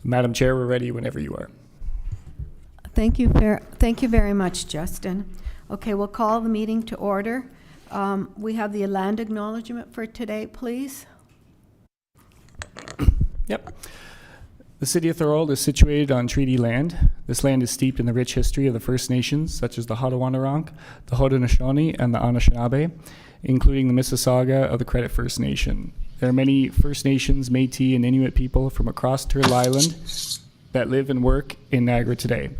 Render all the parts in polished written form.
So, Madam Chair, we're ready whenever you are. Thank you very much, Justin. Okay, we'll call the meeting to order. We have the land acknowledgement for today, please. Yep. The City of Thorold is situated on treaty land. This land is steeped in the rich history of the First Nations, such as the Haudenosaunee, the Haudenosaunee, and the Anishinaabe, including the Mississauga of the Credit First Nation. There are many First Nations, Métis, and Inuit people from across Turtle Island that live and work in Niagara today.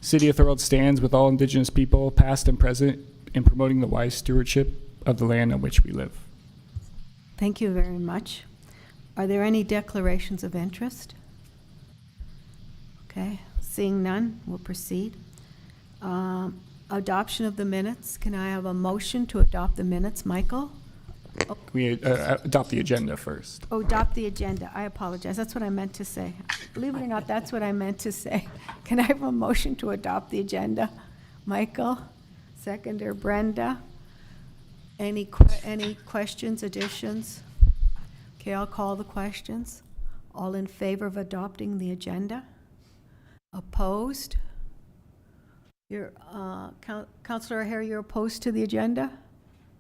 City of Thorold stands with all Indigenous people, past and present, in promoting the wise stewardship of the land on which we live. Thank you very much. Are there any declarations of interest? Okay, seeing none, we'll proceed. Adoption of the minutes. Can I have a motion to adopt the minutes, Michael? Can we adopt the agenda first? Oh, adopt the agenda. I apologize. That's what I meant to say. Believe it or not, that's what I meant to say. Can I have a motion to adopt the agenda? Michael? Seconder, Brenda? Any questions, additions? Okay, I'll call the questions. All in favor of adopting the agenda? Opposed? Councillor O'Hare, you're opposed to the agenda?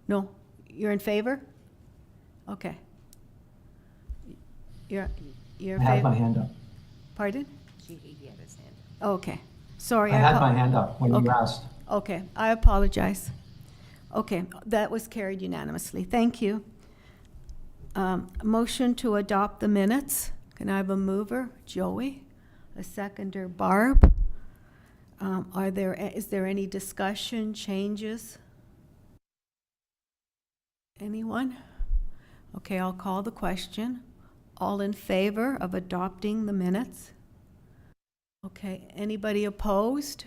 No, you're in favor? Okay. You're in favor? I had my hand up. Pardon? He had his hand. Okay, sorry. I had my hand up when you asked. Okay, I apologize. Okay, that was carried unanimously. Thank you. Motion to adopt the minutes. Can I have a mover? Joey? A seconder, Barb? Is there any discussion, changes? Anyone? Okay, I'll call the question. All in favor of adopting the minutes? Okay, anybody opposed?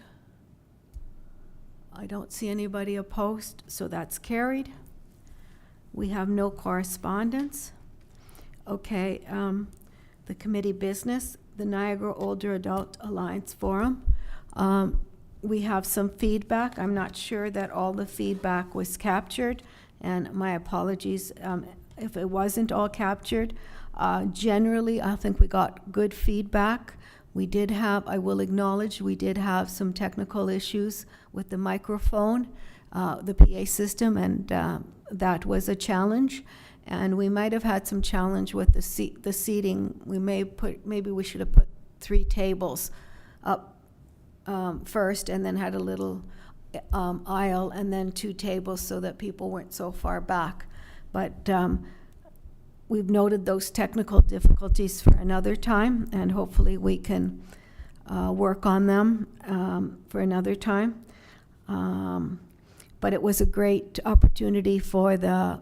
I don't see anybody opposed, so that's carried. We have no correspondence. Okay, the committee business, the Niagara Older Adult Alliance Forum. We have some feedback. I'm not sure that all the feedback was captured, and my apologies if it wasn't all captured. Generally, I think we got good feedback. We did have, I will acknowledge, we did have some technical issues with the microphone, the PA system, and that was a challenge. And we might have had some challenge with the seating. Maybe we should have put 3 tables up first, and then had a little aisle, and then 2 tables so that people weren't so far back. But we've noted those technical difficulties for another time, and hopefully we can work on them for another time. But it was a great opportunity for the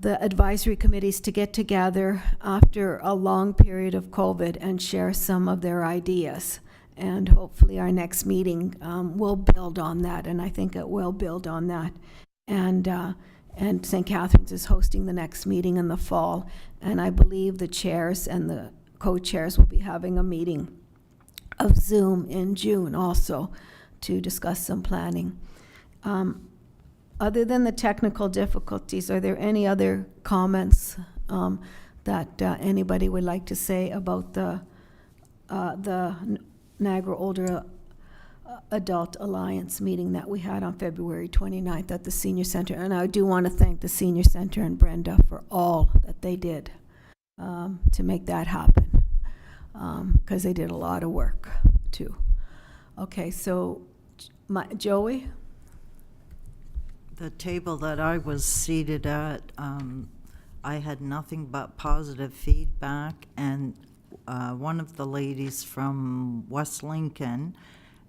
advisory committees to get together after a long period of COVID and share some of their ideas. And hopefully our next meeting will build on that, and I think it will build on that. And St. Catharines is hosting the next meeting in the fall, and I believe the chairs and the co-chairs will be having a meeting of Zoom in June also to discuss some planning. Other than the technical difficulties, are there any other comments that anybody would like to say about the Niagara Older Adult Alliance meeting that we had on February 29th at the Senior Center? And I do want to thank the Senior Center and Brenda for all that they did to make that happen, because they did a lot of work too. Okay, so Joey? The table that I was seated at, I had nothing but positive feedback, and one of the ladies from West Lincoln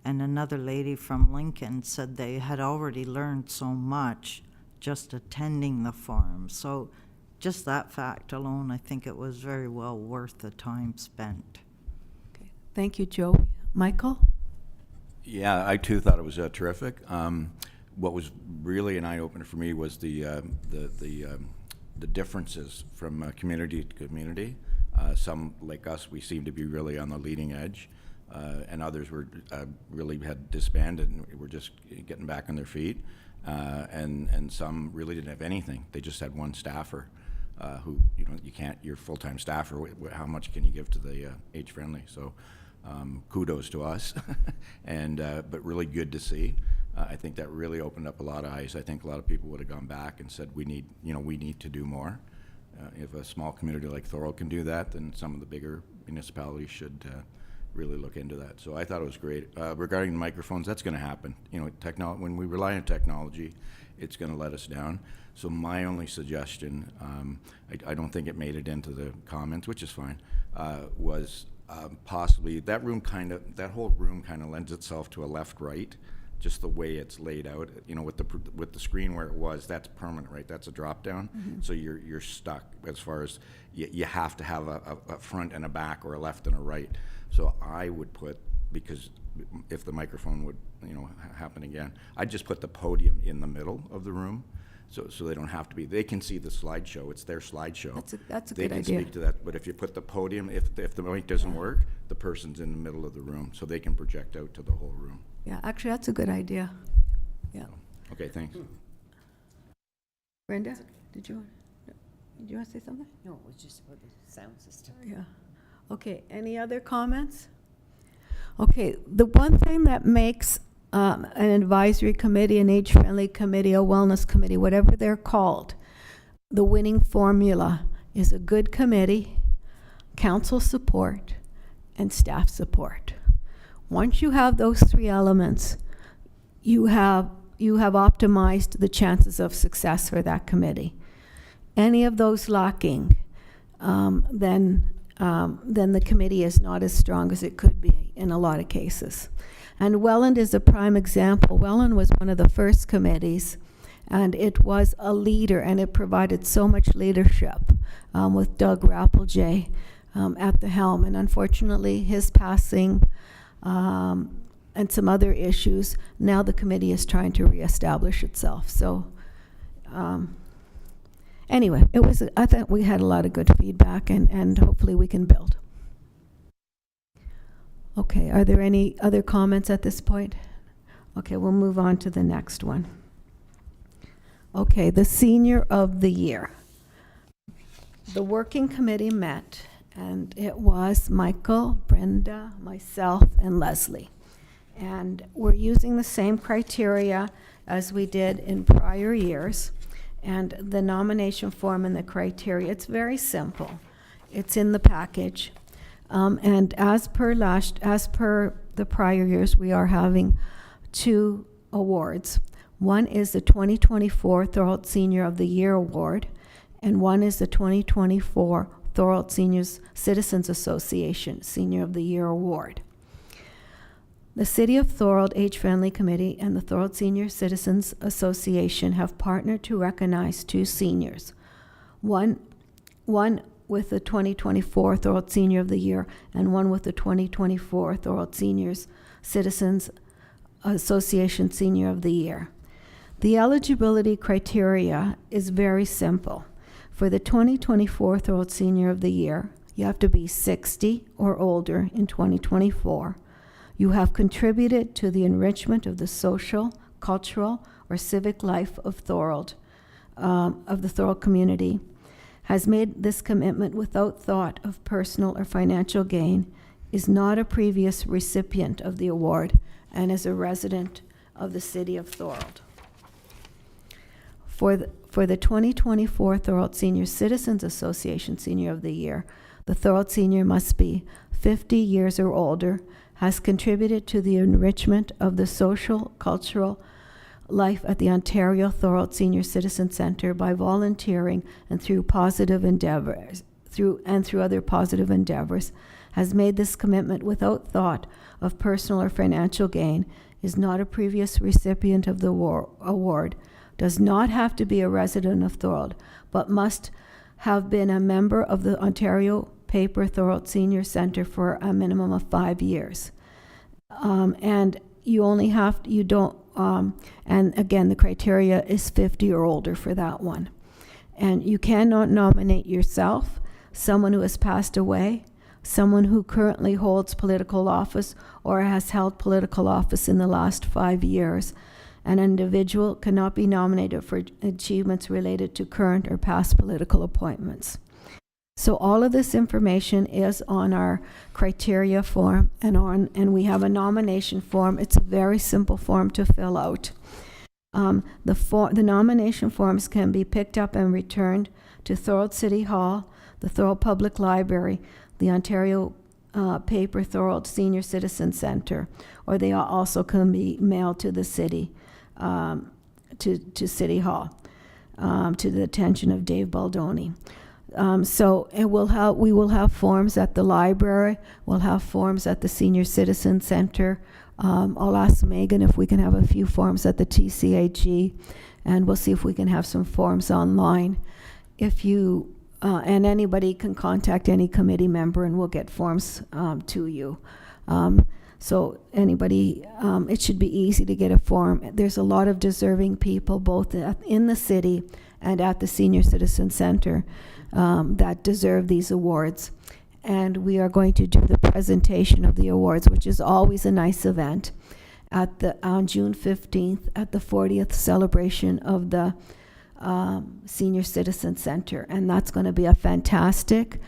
and another lady from Lincoln said they had already learned so much just attending the forum. So just that fact alone, I think it was very well worth the time spent. Okay. Thank you, Joey. Michael? Yeah, I too thought it was terrific. What was really an eye-opener for me was the differences from community to community. Some, like us, we seem to be really on the leading edge, and others were really had disbanded and were just getting back on their feet. And some really didn't have anything. They just had one staffer. who, you can't, your full-time staffer, how much can you give to the Age Friendly? So kudos to us, and but really good to see. I think that really opened up a lot of eyes. I think a lot of people would have gone back and said, we need to do more. If a small community like Thorold can do that, then some of the bigger municipalities should really look into that. So I thought it was great. Regarding the microphones, that's going to happen. When we rely on technology, it's going to let us down. So my only suggestion, I don't think it made it into the comments, which is fine, was possibly that whole room kind of lends itself to a left-right, just the way it's laid out. With the screen where it was, that's permanent, right? That's a drop down. Mm-hmm. So you're stuck as far as you have to have a front and a back, or a left and a right. So I would put, because if the microphone would happen again, I'd just put the podium in the middle of the room. So they don't have to be. They can see the slideshow. It's their slideshow. That's a they good idea. They can speak to that. But if you put the podium, if the mic doesn't work, the person's in the middle of the room, so they can project out to the whole room. Yeah, actually, that's a good idea. Yeah. So, okay, thanks. Brenda, did you want to say something? No, it was just about the sound system. Yeah. Okay, any other comments? Okay, the one thing that makes an advisory committee, an age-friendly committee, a wellness committee, whatever they're called, the winning formula is a good committee, council support, and staff support. Once you have those three elements, you have optimized the chances of success for that committee. Any of those lacking, then the committee is not as strong as it could be in a lot of cases. And Welland is a prime example. Welland was one of the first committees, and it was a leader, and it provided so much leadership with Doug Rappeljay at the helm. And unfortunately, his passing and some other issues, now the committee is trying to reestablish itself. So anyway, I thought we had a lot of good feedback, and hopefully we can build. Okay, are there any other comments at this point? Okay, we'll move on to the next one. Okay, the Senior of the Year. The working committee met, and it was Michael, Brenda, myself, and Leslie. And we're using the same criteria as we did in prior years. And the nomination form and the criteria, it's very simple. It's in the package. And as per the prior years, we are having 2 awards. One is the 2024 Thorold Senior of the Year Award, and one is the 2024 Thorold Seniors Citizens Association Senior of the Year Award. The City of Thorold Age Friendly Committee and the Thorold Senior Citizens Association have partnered to recognize 2 seniors. One with the 2024 Thorold Senior of the Year, and one with the 2024 Thorold Seniors Citizens Association Senior of the Year. The eligibility criteria is very simple. For the 2024 Thorold Senior of the Year, you have to be 60 or older in 2024. You have contributed to the enrichment of the social, cultural, or civic life of Thorold, of the Thorold community, has made this commitment without thought of personal or financial gain, is not a previous recipient of the award, and is a resident of the City of Thorold. For the 2024 Thorold Senior Citizens Association Senior of the Year, the Thorold Senior must be 50 years or older, has contributed to the enrichment of the social, cultural life at the Ontario Thorold Senior Citizen Centre by volunteering and through positive endeavors, through other positive endeavors, has made this commitment without thought of personal or financial gain, is not a previous recipient of the award, does not have to be a resident of Thorold, but must have been a member of the Ontario Paper Thorold Senior Centre for a minimum of 5 years. And you only have, you don't, and again, the criteria is 50 or older for that one. And you cannot nominate yourself, someone who has passed away, someone who currently holds political office or has held political office in the last 5 years. An individual cannot be nominated for achievements related to current or past political appointments. So all of this information is on our criteria form and we have a nomination form. It's a very simple form to fill out. The nomination forms can be picked up and returned to Thorold City Hall, the Thorold Public Library, the Ontario Paper Thorold Senior Citizen Centre, or they also can be mailed to the city, to City Hall, to the attention of Dave Baldoni. So we will have forms at the library, we'll have forms at the Senior Citizen Center. I'll ask Megan if we can have a few forms at the TCAG, and we'll see if we can have some forms online. If you, and anybody can contact any committee member and we'll get forms to you. So anybody, it should be easy to get a form. There's a lot of deserving people both in the city and at the Senior Citizen Center that deserve these awards. And we are going to do the presentation of the awards, which is always a nice event, on June 15th at the 40th celebration of the Senior Citizen Center, and that's going to be a fantastic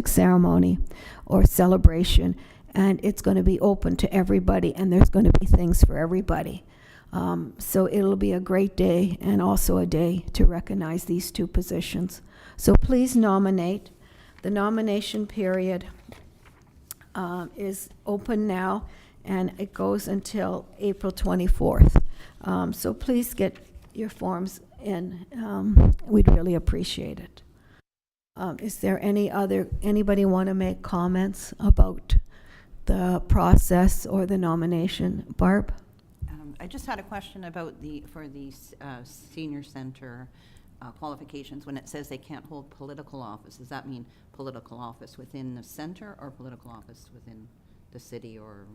ceremony or celebration, and it's going to be open to everybody, and there's going to be things for everybody. So it'll be a great day and also a day to recognize these two positions. So please nominate. The nomination period is open now, and it goes until April 24th. So please get your forms in. We'd really appreciate it. Is there anybody want to make comments about the process or the nomination? Barb? I just had a question about for the senior center qualifications. When it says they can't hold political office, does that mean political office within the center or political office within the city or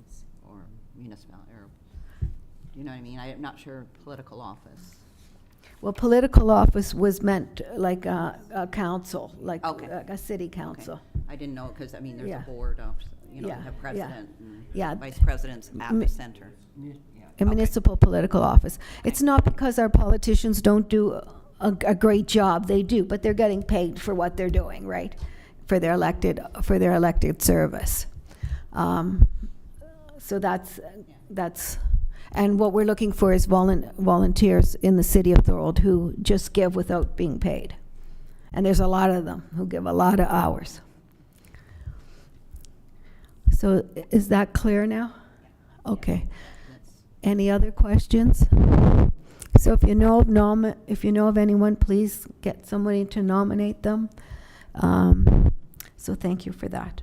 municipality? Or, you know what I mean? I'm not sure political office. Well, political office was meant like a council, like Okay. a city council. Okay. I didn't know because, I mean, there's Yeah. a board of, Yeah, a president and yeah. vice presidents at the center. A municipal political office. It's not because our politicians don't do a great job. They do, but they're getting paid for what they're doing, right? For their elected service. So that's, and what we're looking for is volunteers in the city of Thorold who just give without being paid. And there's a lot of them who give a lot of hours. So is that clear now? Okay. Any other questions? So if you know of anyone, please get somebody to nominate them. So thank you for that.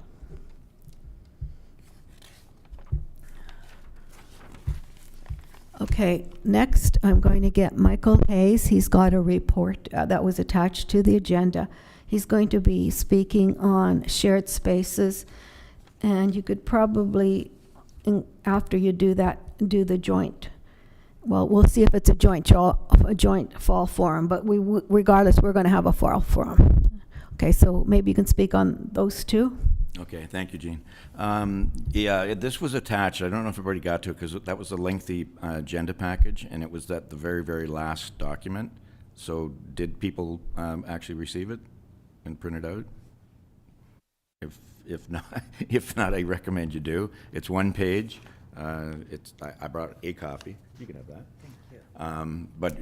Okay, next I'm going to get Michael Hayes. He's got a report that was attached to the agenda. He's going to be speaking on shared spaces, and you could probably, after you do that, do the joint. Well, we'll see if it's a joint fall forum, but regardless, we're going to have a fall forum. Okay, so maybe you can speak on those two. Okay, thank you, Jean. Yeah, this was attached. I don't know if everybody got to it because that was a lengthy agenda package, and it was at the very, very last document. So did people actually receive it and print it out? If not, I recommend you do. It's one page. I brought a copy. You can have that. Thank you. But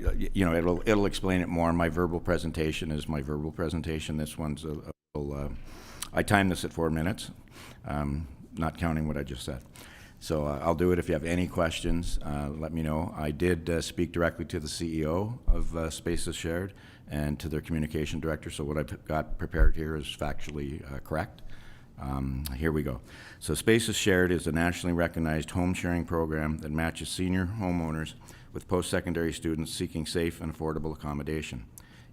it'll explain it more. My verbal presentation is my verbal presentation. This one's I timed this at 4 minutes, not counting what I just said. So I'll do it. If you have any questions, let me know. I did speak directly to the CEO of Spaces Shared and to their communication director. So what I've got prepared here is factually correct. Here we go. So Spaces Shared is a nationally recognized home sharing program that matches senior homeowners with post-secondary students seeking safe and affordable accommodation.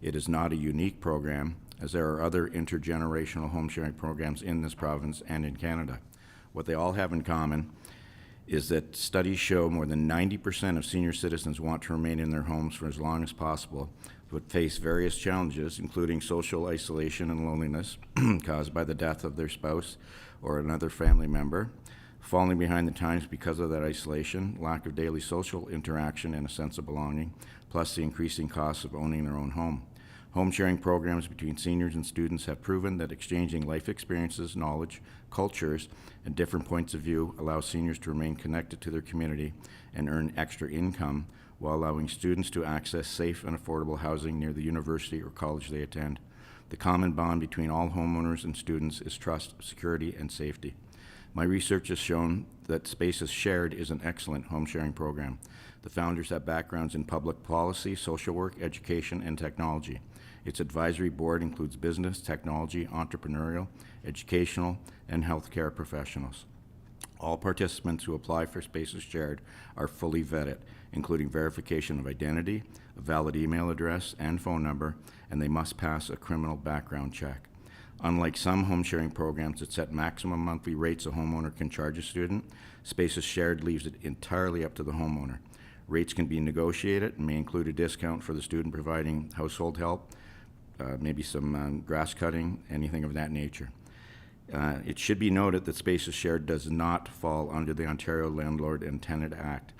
It is not a unique program, as there are other intergenerational home sharing programs in this province and in Canada. What they all have in common is that studies show more than 90% of senior citizens want to remain in their homes for as long as possible, but face various challenges, including social isolation and loneliness caused by the death of their spouse or another family member, falling behind the times because of that isolation, lack of daily social interaction, and a sense of belonging, plus the increasing costs of owning their own home. Home sharing programs between seniors and students have proven that exchanging life experiences, knowledge, cultures, and different points of view allows seniors to remain connected to their community and earn extra income while allowing students to access safe and affordable housing near the university or college they attend. The common bond between all homeowners and students is trust, security, and safety. My research has shown that Spaces Shared is an excellent home sharing program. The founders have backgrounds in public policy, social work, education, and technology. Its advisory board includes business, technology, entrepreneurial, educational, and healthcare professionals. All participants who apply for Spaces Shared are fully vetted, including verification of identity, a valid email address and phone number, and they must pass a criminal background check. Unlike some home sharing programs that set maximum monthly rates a homeowner can charge a student, Spaces Shared leaves it entirely up to the homeowner. Rates can be negotiated and may include a discount for the student providing household help, maybe some grass cutting, anything of that nature. It should be noted that Spaces Shared does not fall under the Ontario Landlord and Tenant Act,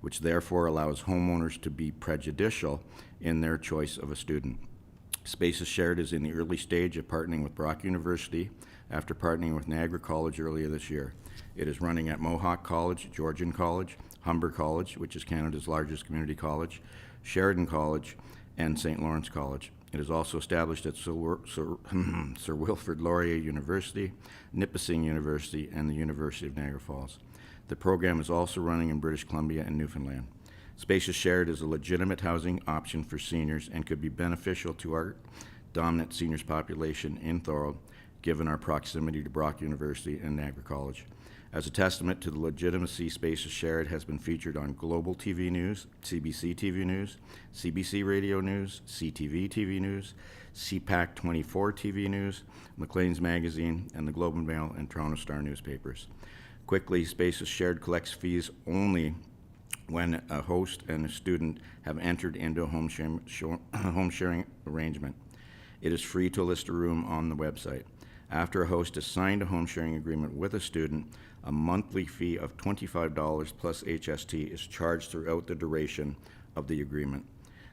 which therefore allows homeowners to be prejudicial in their choice of a student. Spaces Shared is in the early stage of partnering with Brock University after partnering with Niagara College earlier this year. It is running at Mohawk College, Georgian College, Humber College, which is Canada's largest community college, Sheridan College, and St. Lawrence College. It is also established at Sir Wilfrid Laurier University, Nipissing University, and the University of Niagara Falls. The program is also running in British Columbia and Newfoundland. Spaces Shared is a legitimate housing option for seniors and could be beneficial to our dominant seniors population in Thorold, given our proximity to Brock University and Niagara College. As a testament to the legitimacy, Spaces Shared has been featured on Global TV News, CBC TV News, CBC Radio News, CTV TV News, CPAC 24 TV News, Maclean's Magazine, and the Globe and Mail and Toronto Star newspapers. Quickly, Spaces Shared collects fees only when a host and a student have entered into a home sharing arrangement. It is free to list a room on the website. After a host has signed a home sharing agreement with a student, a monthly fee of $25 plus HST is charged throughout the duration of the agreement.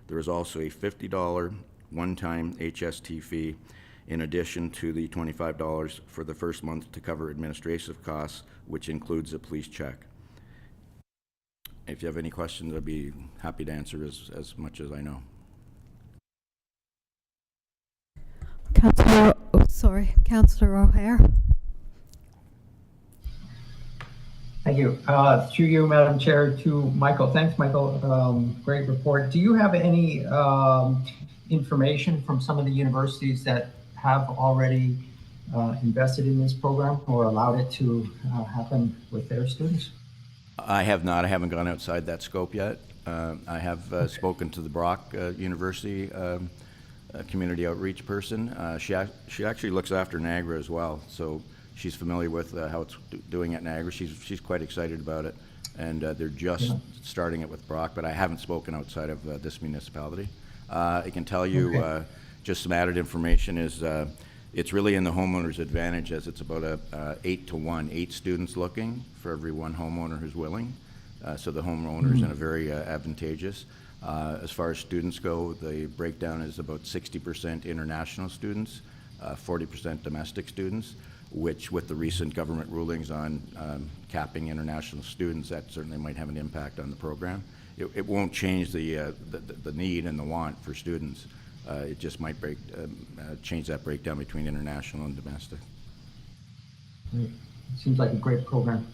There is also a $50 one-time HST fee in addition to the $25 for the first month to cover administrative costs, which includes a police check. If you have any questions, I'd be happy to answer as much as I know. Councillor O'Hare. Thank you. Through you, Madam Chair, to Michael. Thanks, Michael. Great report. Do you have any information from some of the universities that have already invested in this program or allowed it to happen with their students? I have not. I haven't gone outside that scope yet. I have spoken to the Brock University community outreach person. She actually looks after Niagara as well, so she's familiar with how it's doing at Niagara. She's quite excited about it, and they're just starting it with Brock, but I haven't spoken outside of this municipality. I can tell you just some added information is it's really in the homeowner's advantage, as it's about a 8 to 1, 8 students looking for every one homeowner who's willing. So the homeowner is in a very advantageous. As far as students go, the breakdown is about 60% international students, 40% domestic students, which with the recent government rulings on capping international students, that certainly might have an impact on the program. It won't change the need and the want for students. It just might change that breakdown between international and domestic. Seems like a great program.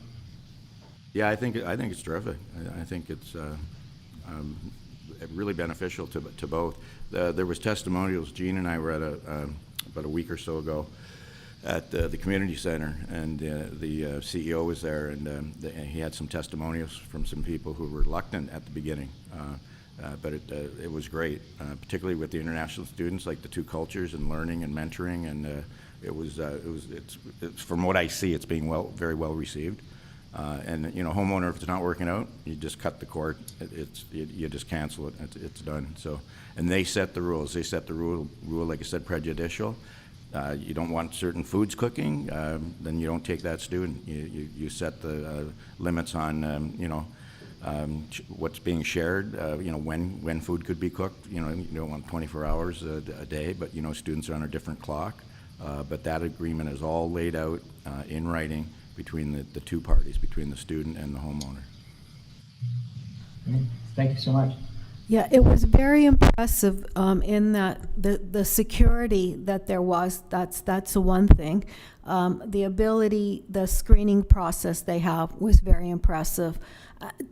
Yeah, I think it's terrific. I think it's really beneficial to both. There was testimonials. Jean and I were at about a week or so ago at the community center, and the CEO was there, and he had some testimonials from some people who were reluctant at the beginning. But it was great, particularly with the international students, like the two cultures and learning and mentoring, and it's from what I see, it's being very well received. And you know, homeowner, if it's not working out, you just cut the cord. You just cancel it. It's done. So, and they set the rules. They set the rule, like I said, prejudicial. you don't want certain foods cooking, then you don't take that student. You set the limits on, what's being shared, when food could be cooked. You don't want 24 hours a day, but, students are on a different clock. But that agreement is all laid out in writing between the two parties, between the student and the homeowner. Okay, thank you so much. Yeah, it was very impressive in that the security that there was, that's the one thing. The ability, the screening process they have was very impressive.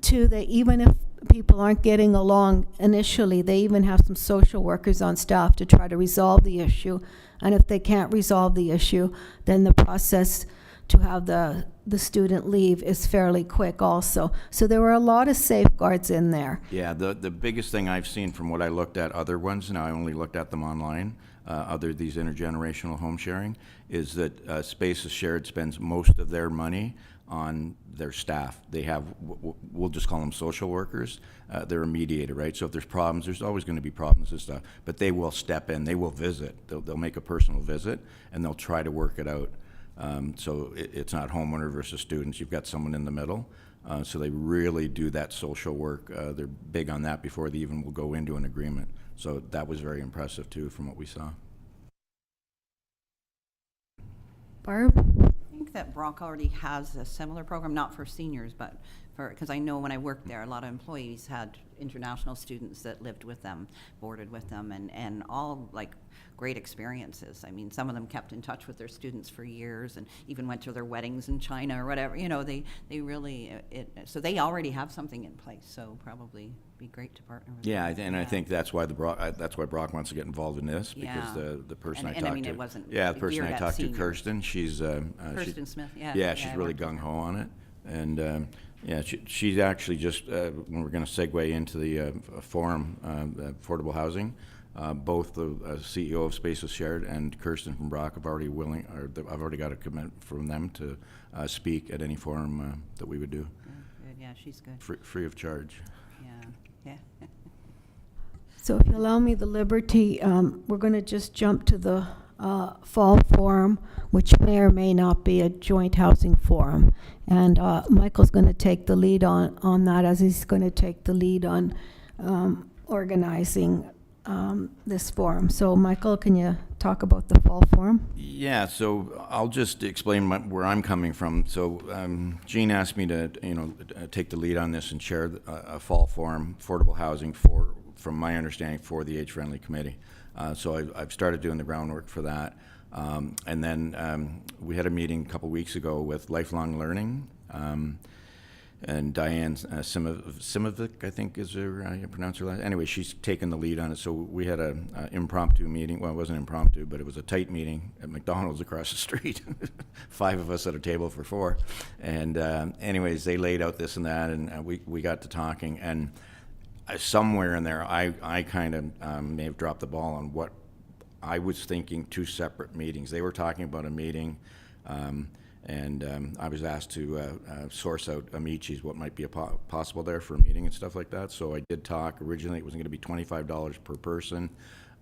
Two, they, even if people aren't getting along initially, they even have some social workers on staff to try to resolve the issue. And if they can't resolve the issue, then the process to have the student leave is fairly quick also. So there were a lot of safeguards in there. Yeah, the biggest thing I've seen from what I looked at other ones, now I only looked at them online, other these intergenerational home sharing, is that Spaces Shared spends most of their money on their staff. They have, we'll just call them social workers. They're a mediator, right? So if there's problems, there's always going to be problems and stuff, but they will step in, they will visit. They'll make a personal visit, and they'll try to work it out. So it's not homeowner versus students. You've got someone in the middle. So they really do that social work. They're big on that before they even will go into an agreement. So that was very impressive too from what we saw. Barb? I think that Brock already has a similar program, not for seniors, but because I know when I worked there, a lot of employees had international students that lived with them, boarded with them, and all like great experiences. I mean, some of them kept in touch with their students for years and even went to their weddings in China or whatever. They really, so they already have something in place, so probably be great to partner with Yeah, them. and I think that's why that's why Brock wants to get involved in this, because Yeah. the person And I I talked mean, to, it wasn't yeah, the person geared I at talked to, seniors. Kirsten, she's Kirsten Smith, yeah. yeah, she's I really worked with gung her. ho on it, and yeah, she's actually just when we're going to segue into the forum, affordable housing. Both the CEO of Spaces Shared and Kirsten from Brock have already I've already got a commitment from them to speak at any forum that we would do, Good, yeah, she's good. free of charge. Yeah. So if you allow me the liberty, we're going to just jump to the fall forum, which may or may not be a joint housing forum. And Michael's going to take the lead on that, as he's going to take the lead on organizing this forum. So Michael, can you talk about the fall forum? Yeah, so I'll just explain where I'm coming from. So Jean asked me to, take the lead on this and chair a fall forum, affordable housing from my understanding, for the Age-Friendly Committee. So I've started doing the groundwork for that. And then we had a meeting a couple weeks ago with Lifelong Learning. And Diane Simovic, I think is her, how you pronounce her last. Anyway, she's taken the lead on it. So we had an impromptu meeting. Well, it wasn't impromptu, but it was a tight meeting at McDonald's across the street. 5 of us at a table for 4. And anyways, they laid out this and that, and we got to talking. And somewhere in there, I kind of may have dropped the ball on what I was thinking 2 separate meetings. They were talking about a meeting, and I was asked to source out Amici's, what might be possible there for a meeting and stuff like that. So I did talk. Originally, it was going to be $25 per person.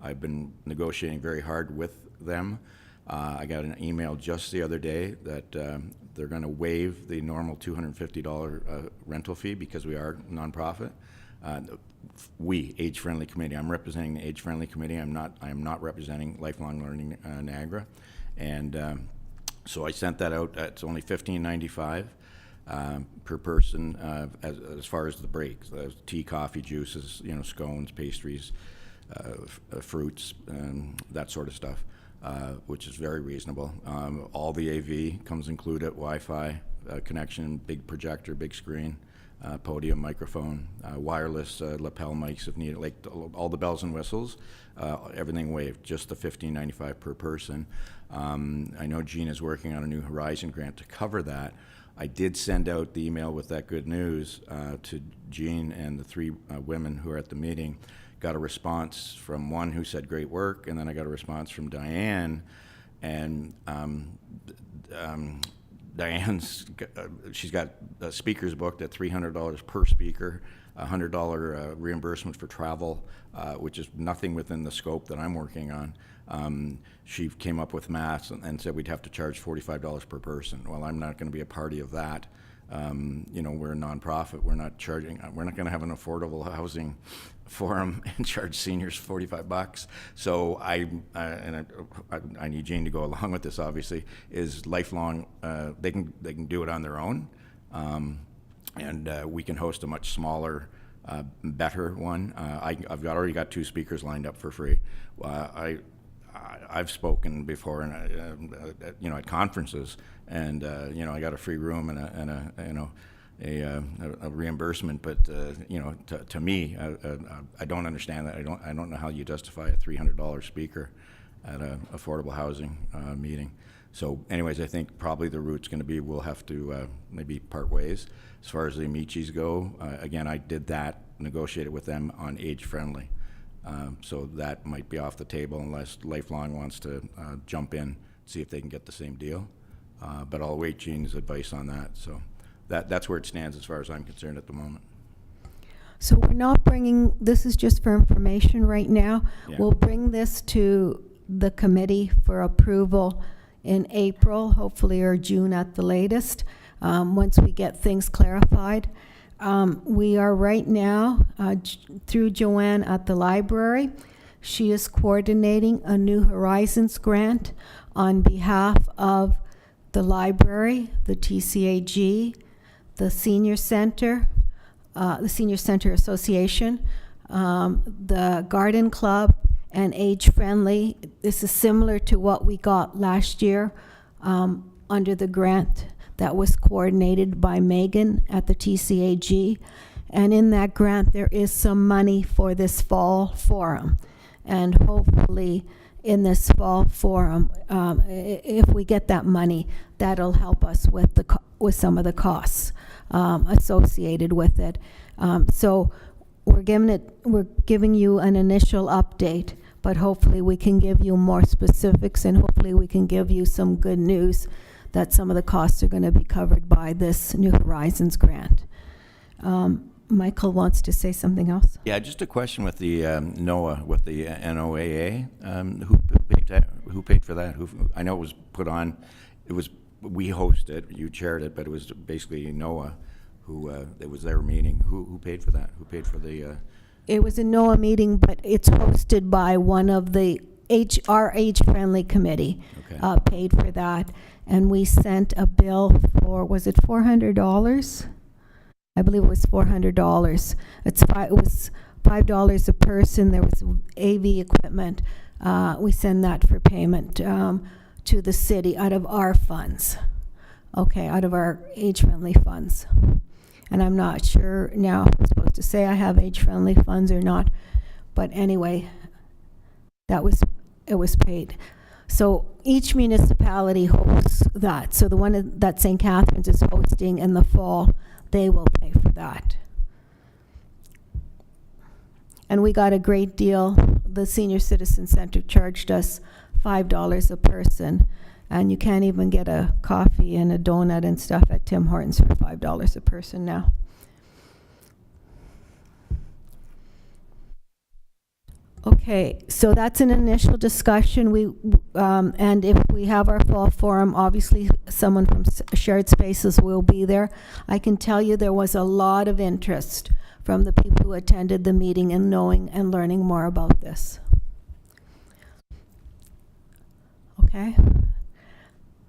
I've been negotiating very hard with them. I got an email just the other day that they're going to waive the normal $250 rental fee because we are nonprofit. We, Age-Friendly Committee. I'm representing the Age-Friendly Committee. I am not representing Lifelong Learning Niagara, and so I sent that out. It's only $15.95 per person as far as the breaks: tea, coffee, juices, scones, pastries, fruits, that sort of stuff, which is very reasonable. All the AV comes included: Wi-Fi connection, big projector, big screen. Podium, microphone, wireless lapel mics if needed, like all the bells and whistles, everything waived, just the $15.95 per person. I know Jean is working on a New Horizon grant to cover that. I did send out the email with that good news to Jean and the 3 women who are at the meeting. Got a response from one who said great work, and then I got a response from Diane, and Diane's, she's got speakers booked at $300 per speaker, $100 reimbursement for travel, which is nothing within the scope that I'm working on. She came up with maths and said we'd have to charge $45 per person. Well, I'm not going to be a party of that. You know, we're a nonprofit. We're not going to have an affordable housing forum and charge seniors $45. So I need Jane to go along with this, obviously, is lifelong, they can do it on their own. And we can host a much smaller, better one. I've already got 2 speakers lined up for free. I've spoken before, and you know, at conferences, and you know, I got a free room and a reimbursement. But you know, to me, I don't understand that. I don't know how you justify a $300 speaker at an affordable housing meeting. So, anyways, I think probably the route's going to be we'll have to maybe part ways. As far as the Amicis go, again, I did that, negotiated with them on age-friendly. So that might be off the table unless Lifelong wants to jump in, see if they can get the same deal. But I'll await Jean's advice on that. So that's where it stands as far as I'm concerned at the moment. So we're not bringing, this is just for information right now. Yeah. We'll bring this to the committee for approval in April, hopefully, or June at the latest, once we get things clarified. We are right now, through Joanne at the library. She is coordinating a New Horizons grant on behalf of the library, the TCAG, the Senior Center Association, the Garden Club, and Age Friendly. This is similar to what we got last year under the grant that was coordinated by Megan at the TCAG. And in that grant, there is some money for this fall forum. And hopefully in this fall forum, if we get that money, that'll help us with with some of the costs associated with it. So we're giving you an initial update, but hopefully we can give you more specifics, and hopefully we can give you some good news that some of the costs are going to be covered by this New Horizons grant. Michael wants to say something else. Yeah, just a question with the NOAA, with the NOAA. Who paid for that? I know it was put on. We hosted it. You chaired it, but it was basically NOAA who it was their meeting. Who paid for that? Who paid for the? It was a NOAA meeting, but it's hosted by one of the our age-friendly committee. Okay. Paid for that, and we sent a bill for, was it $400? I believe it was $400. It was $5 a person. There was AV equipment. We send that for payment to the city out of our funds. Okay, out of our age-friendly funds. And I'm not sure now if I'm supposed to say I have age-friendly funds or not, but anyway, it was paid. So each municipality hosts that. So the one that St. Catharines is hosting in the fall, they will pay for that. And we got a great deal. The Senior Citizen Center charged us $5 a person, and you can't even get a coffee and a donut and stuff at Tim Hortons for $5 a person now. Okay, so that's an initial discussion. And if we have our fall forum, obviously someone from Shared Spaces will be there. I can tell you there was a lot of interest from the people who attended the meeting in knowing and learning more about this. Okay.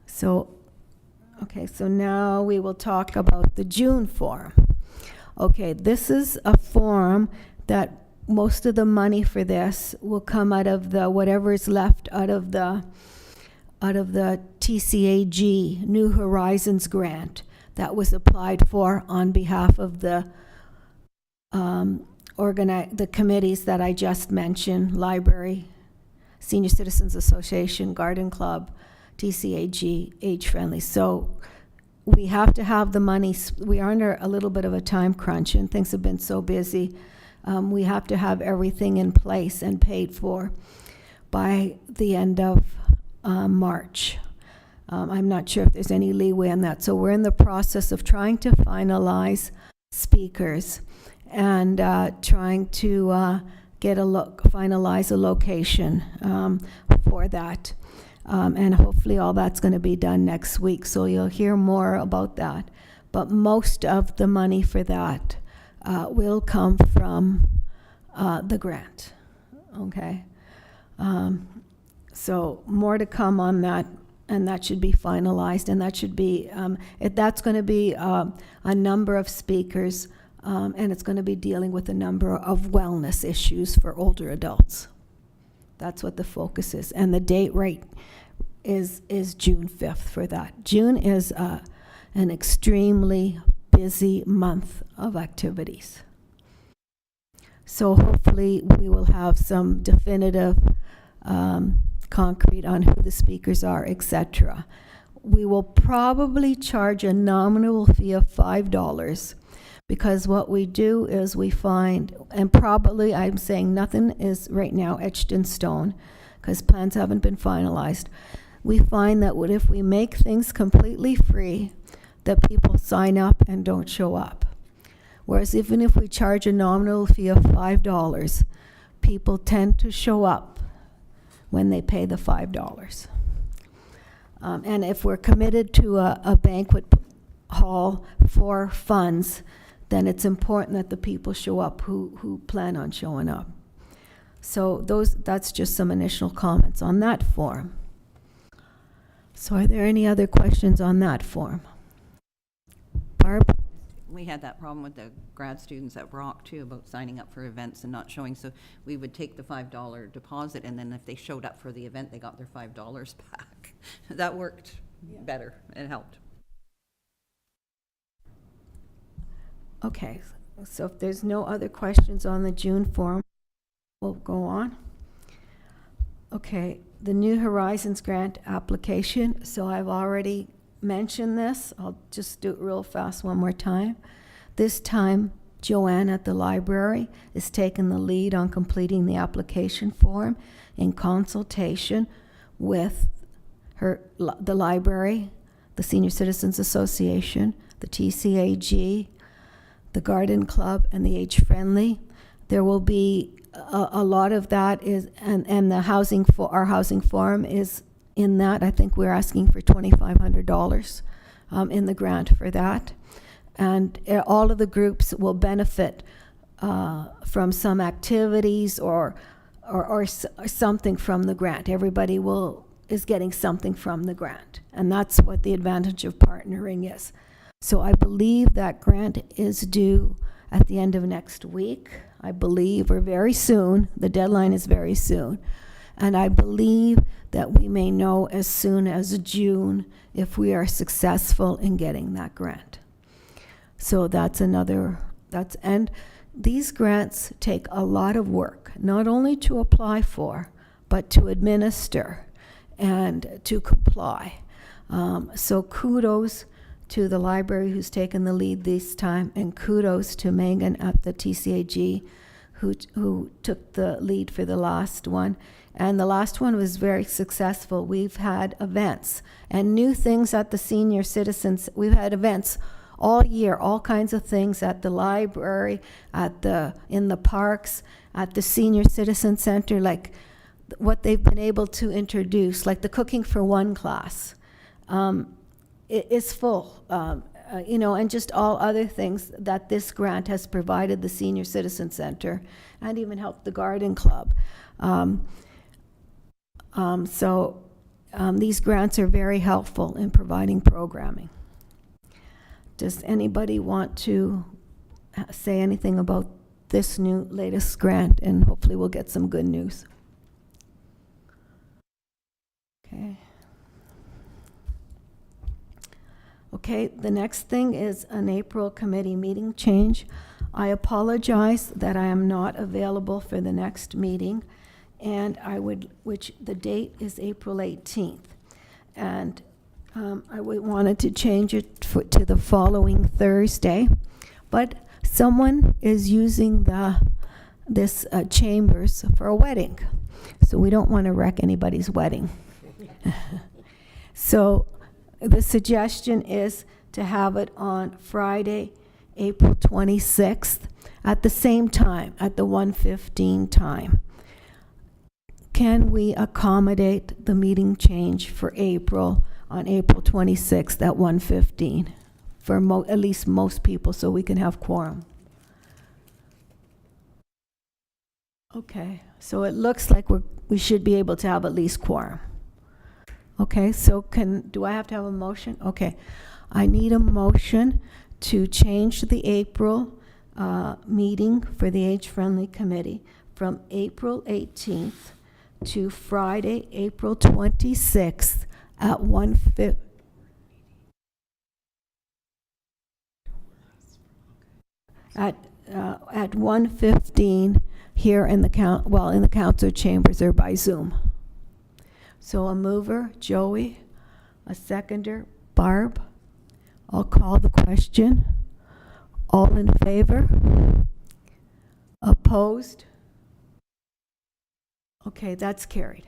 So now we will talk about the June forum. Okay, this is a forum that most of the money for this will come out of the whatever is left out of the TCAG New Horizons grant that was applied for on behalf of the committees that I just mentioned: library, Senior Citizens Association, Garden Club, TCAG, Age Friendly. So we have to have the money. We are under a little bit of a time crunch, and things have been so busy. We have to have everything in place and paid for by the end of March. I'm not sure if there's any leeway on that. So we're in the process of trying to finalize speakers and trying to finalize a location for that. And hopefully all that's going to be done next week. So you'll hear more about that. But most of the money for that will come from the grant. Okay. So more to come on that, and that should be finalized, and that should be, that's going to be a number of speakers, and it's going to be dealing with a number of wellness issues for older adults. That's what the focus is, and the date right is June 5th for that. June is an extremely busy month of activities. So hopefully we will have some definitive concrete on who the speakers are, etc. We will probably charge a nominal fee of $5 because what we do is we find, and probably I'm saying nothing is right now etched in stone because plans haven't been finalized. We find that if we make things completely free, that people sign up and don't show up. Whereas even if we charge a nominal fee of $5, people tend to show up when they pay the $5. And if we're committed to a banquet hall for funds, then it's important that the people show up who plan on showing up. So that's just some initial comments on that form. So are there any other questions on that form? Barb? We had that problem with the grad students at Brock too, about signing up for events and not showing. So we would take the $5 deposit, and then if they showed up for the event, they got their $5 back. That worked better. It helped. Okay, so if there's no other questions on the June form, we'll go on. Okay, the New Horizons grant application. So I've already mentioned this. I'll just do it real fast one more time. This time, Joanne at the library is taking the lead on completing the application form in consultation with the library, the Senior Citizens Association, the TCAG, the Garden Club, and the Age Friendly. There will be a lot of that is, and the housing for our housing forum is in that. I think we're asking for $2,500 in the grant for that. And all of the groups will benefit from some activities or something from the grant. Everybody is getting something from the grant. And that's what the advantage of partnering is. So I believe that grant is due at the end of next week, I believe, or very soon. The deadline is very soon. And I believe that we may know as soon as June if we are successful in getting that grant. So and these grants take a lot of work, not only to apply for, but to administer and to comply. So kudos to the library who's taken the lead this time, and kudos to Megan at the TCAG who took the lead for the last one. And the last one was very successful. We've had events and new things at the Senior Citizens. We've had events all year, all kinds of things at the library, in the parks, at the Senior Citizen Center, like what they've been able to introduce, like the Cooking for One class. It is full, and just all other things that this grant has provided the Senior Citizen Center and even helped the Garden Club. These grants are very helpful in providing programming. Does anybody want to say anything about this latest grant? And hopefully we'll get some good news. Okay, the next thing is an April committee meeting change. I apologize that I am not available for the next meeting, and which the date is April 18th. And I wanted to change it to the following Thursday, but someone is using this chambers for a wedding, so we don't want to wreck anybody's wedding. So the suggestion is to have it on Friday, April 26th, at the same time, at the 1:15 time. Can we accommodate the meeting change for April, on April 26th at 1:15? For at least most people, so we can have quorum. Okay, so it looks like we should be able to have at least quorum. Okay, so do I have to have a motion? Okay, I need a motion to change the April meeting for the Age-Friendly Committee from April 18th to Friday, April 26th at 1:15. At 1:15 here in the council chambers or by Zoom. So a mover, Joey, a seconder, Barb. I'll call the question. All in favor? Opposed? Okay, that's carried.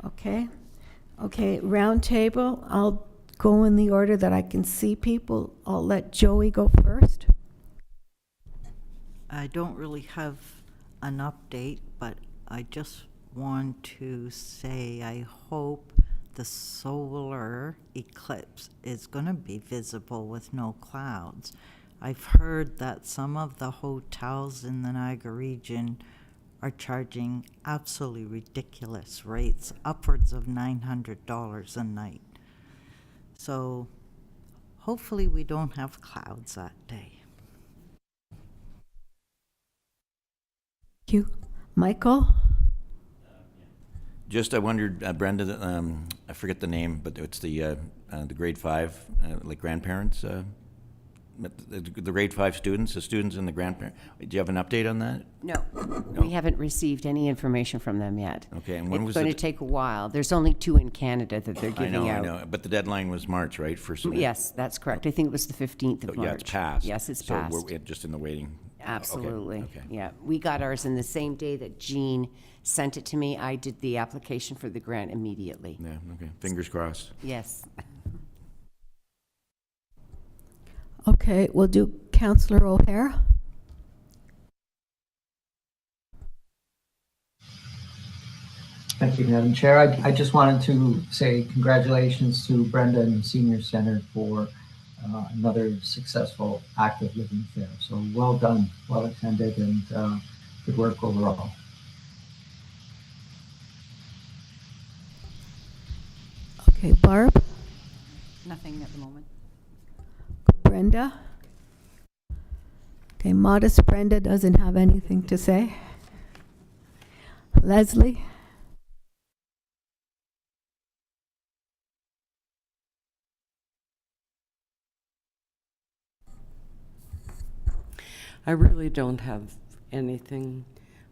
Okay, round table. I'll go in the order that I can see people. I'll let Joey go first. I don't really have an update, but I just want to say I hope the solar eclipse is going to be visible with no clouds. I've heard that some of the hotels in the Niagara region are charging absolutely ridiculous rates, upwards of $900 a night. So hopefully we don't have clouds that day. Thank you. Michael? Just, I wondered, Brenda, I forget the name, but it's the grade 5, like grandparents, the grade 5 students, the students and the grandparents. Do you have an update on that? No, we haven't received any information from them yet. Okay, and when was It's going to it? take a while. There's only 2 in Canada that they're I giving know, out. I know, but the deadline was March, right, for submit? Yes, that's correct. I think it was the 15th of So, March. yeah, it's passed. Yes, it's So passed. we're just in the waiting. Absolutely. Okay. Yeah, we got ours in the same day that Jean sent it to me. I did the application for the grant immediately. Yeah, okay, fingers crossed. Yes. Okay, we'll do Councillor O'Hara. Thank you, Madam Chair. I just wanted to say congratulations to Brenda and the Senior Center for another successful active living fair. So well done, well attended, and good work overall. Okay, Barb, Nothing at the moment. Brenda. Okay, modest Brenda doesn't have anything to say. Leslie? I really don't have anything.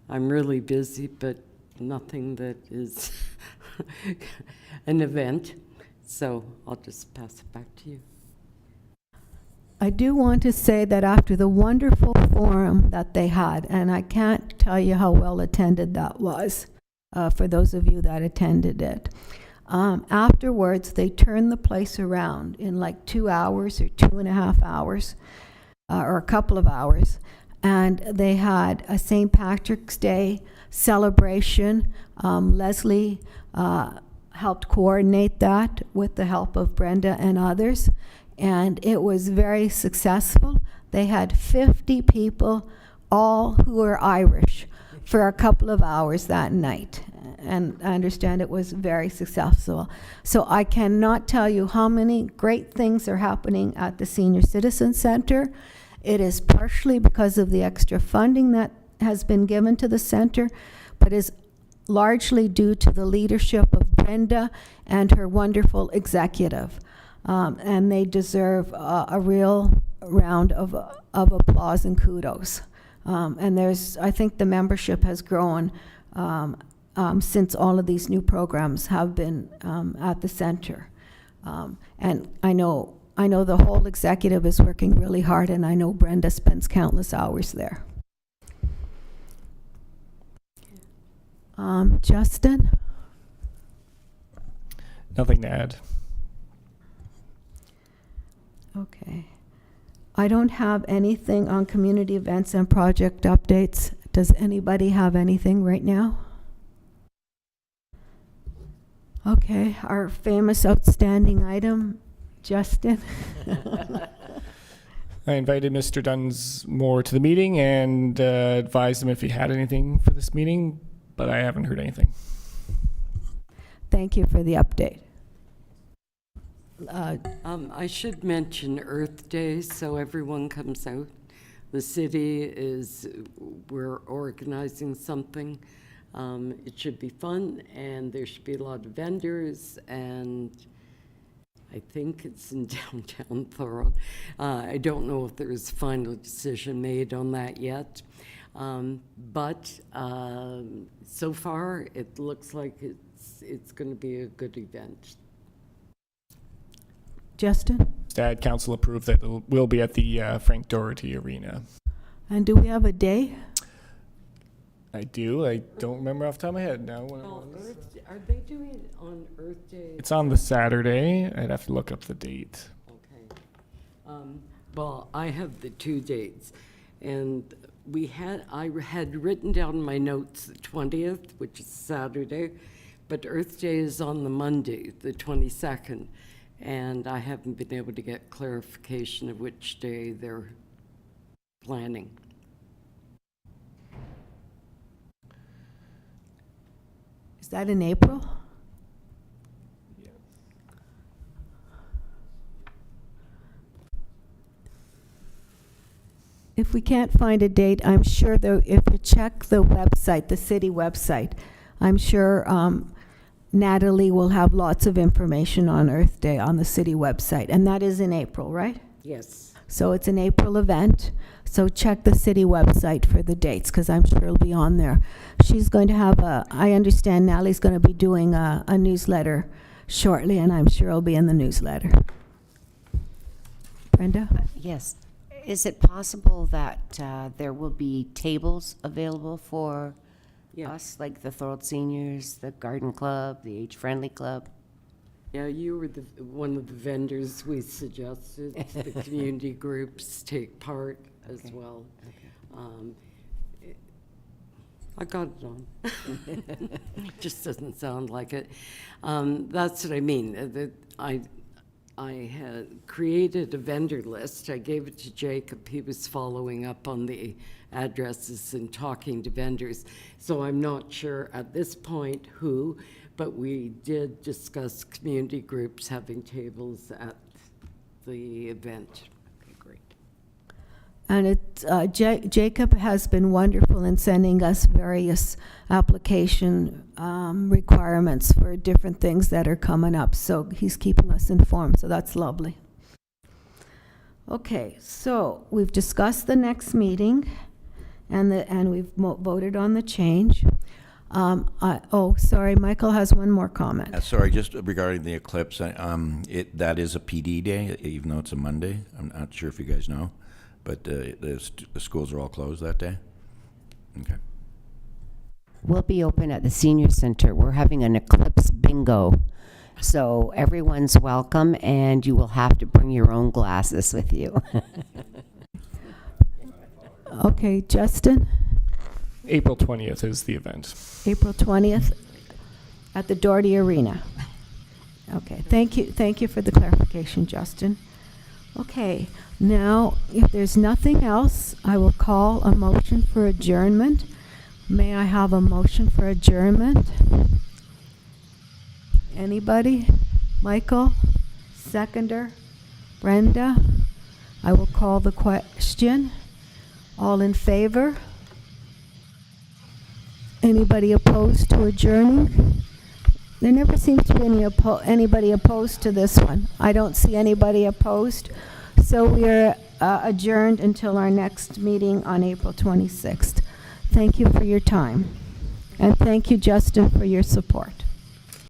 I'm really busy, but nothing that is an event. So I'll just pass it back to you. I do want to say that after the wonderful forum that they had, and I can't tell you how well attended that was, for those of you that attended it. Afterwards, they turned the place around in like 2 hours or 2.5 hours, or a couple of hours, and they had a St. Patrick's Day celebration. Leslie helped coordinate that with the help of Brenda and others, and it was very successful. They had 50 people, all who were Irish, for a couple of hours that night, and I understand it was very successful. So I cannot tell you how many great things are happening at the Senior Citizen Center. It is partially because of the extra funding that has been given to the center, but is largely due to the leadership of Brenda and her wonderful executive. And they deserve a real round of applause and kudos. And I think the membership has grown since all of these new programs have been at the center. And I know the whole executive is working really hard, and I know Brenda spends countless hours there. Justin? Nothing to add. Okay. I don't have anything on community events and project updates. Does anybody have anything right now? Okay, our famous outstanding item, Justin. I invited Mr. Dunsmore to the meeting and advised him if he had anything for this meeting, but I haven't heard anything. Thank you for the update. I should mention Earth Day, so everyone comes out. The city we're organizing something. It should be fun, and there should be a lot of vendors, and I think it's in downtown Thorold. I don't know if there's a final decision made on that yet, but so far it looks like it's going to be a good event. Justin? Dad, council approved that it will be at the Frank Doherty Arena. And do we have a day? I do. I don't remember off the top of my head now. Are they doing it on Earth Day? It's on the Saturday. I'd have to look up the date. Okay. Well, I have the 2 dates, and I had written down in my notes the 20th, which is Saturday, but Earth Day is on the Monday, the 22nd, and I haven't been able to get clarification of which day they're planning. Is that in April? If we can't find a date, I'm sure if you check the website, the city website, I'm sure Natalie will have lots of information on Earth Day on the city website. And that is in April, right? Yes. So it's an April event. So check the city website for the dates, because I'm sure it'll be on there. She's going to have I understand Natalie's going to be doing a newsletter shortly, and I'm sure it'll be in the newsletter. Brenda? Yes. Is it possible that there will be tables available for us, like the Thorold Seniors, the Garden Club, the Age Friendly Club? Yeah, you were one of the vendors we suggested. The community groups take part as well. Okay. I got it on. Just doesn't sound like it. That's what I mean. I had created a vendor list. I gave it to Jacob. He was following up on the addresses and talking to vendors. So I'm not sure at this point who, but we did discuss community groups having tables at the event. Okay, great. And Jacob has been wonderful in sending us various application requirements for different things that are coming up. So he's keeping us informed, so that's lovely. Okay, so we've discussed the next meeting, and we've voted on the change. Sorry, Michael has one more comment. Sorry, just regarding the eclipse, that is a PD day, even though it's a Monday. I'm not sure if you guys know, but the schools are all closed that day. Okay. We'll be open at the Senior Center. We're having an eclipse bingo. So everyone's welcome, and you will have to bring your own glasses with you. Okay, Justin? April 20th is the event. April 20th at the Doherty Arena. Okay, thank you for the clarification, Justin. Okay, now, if there's nothing else, I will call a motion for adjournment. May I have a motion for adjournment? Anybody? Michael? Seconder? Brenda? I will call the question. All in favor? Anybody opposed to adjourning? There never seems to be anybody opposed to this one. I don't see anybody opposed. So we are adjourned until our next meeting on April 26th. Thank you for your time. And thank you, Justin, for your support.